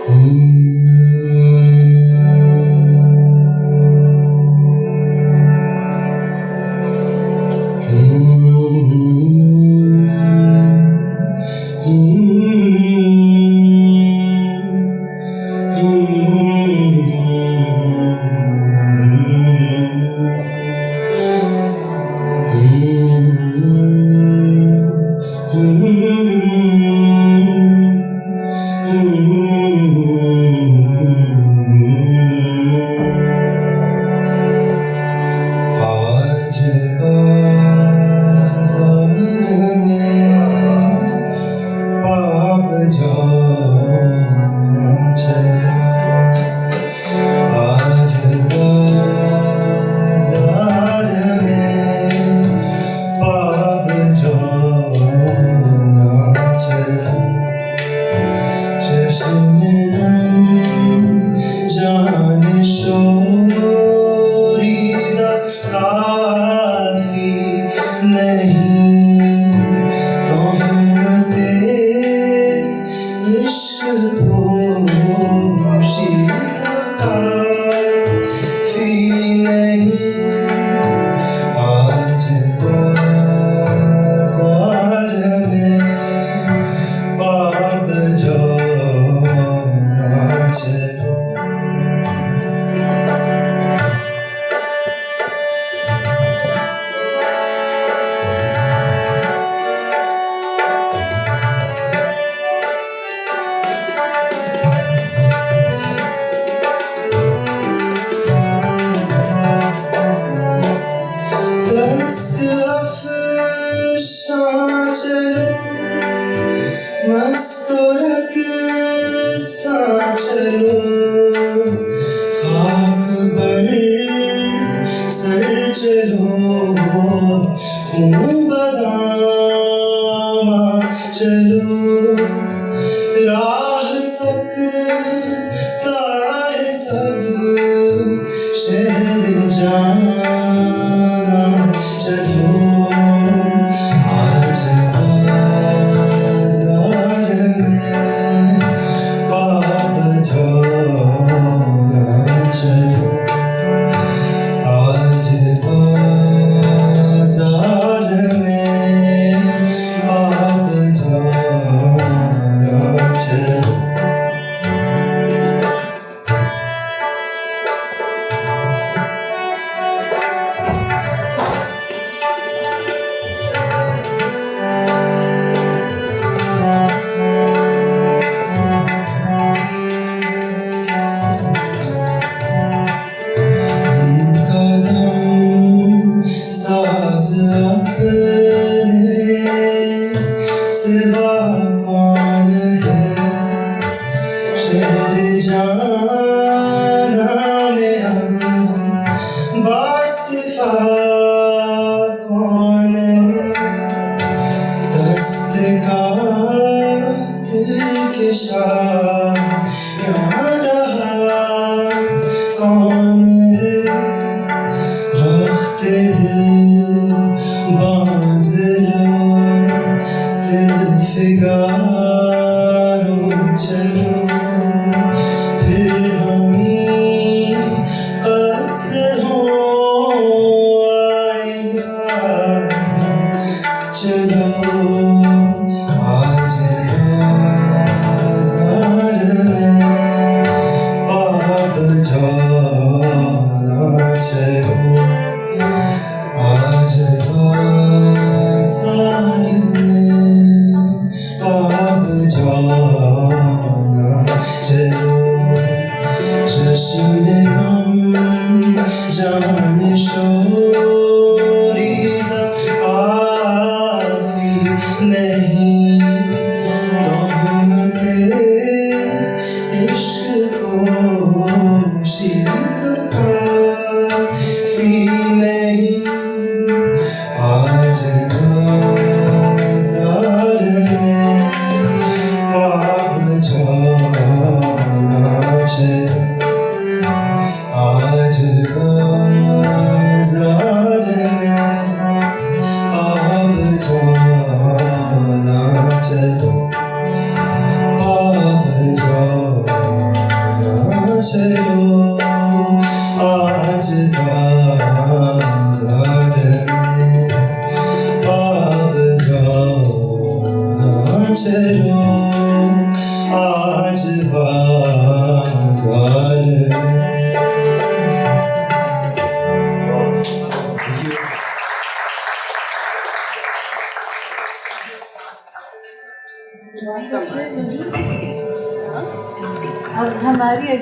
आज बाजार में पाप जान चला, आज बाजार में पाप जान चला, चश्मे जान शोरीदा काफी नहीं, तोहमते इश्क पोशीदा काफी नहीं। आज बाजार में पाप जाना चला। दस्त अफशां चलो, मस्त रक़्सां चलो, खाक बर सर चलो, खून बदामा चलो, राह तक ताए सब शहर जाना चलो। आज बाजार में पाप जाना चलो, आज बाजार में पाप जाना चलो। साज अपने सिवा कौन है, शहर जाना में अब बासिफा कौन है, दस्त का दिल के शाह यहाँ रहा कौन है, रखते दिल बांध लो, दिल फिगारो चलो, फिर हमी कत्ल हो आएगा चलो। आज बाजार में पाप जाना चलो, आज बाजार में पाप जाना चलो, चश्मे जान शोरीदा काफी नहीं, तोहमते इश्क पोशीदा काफी नहीं। आज बाजार में पाप जाना चलो, आज चलो आज बाजार में। अब हमारी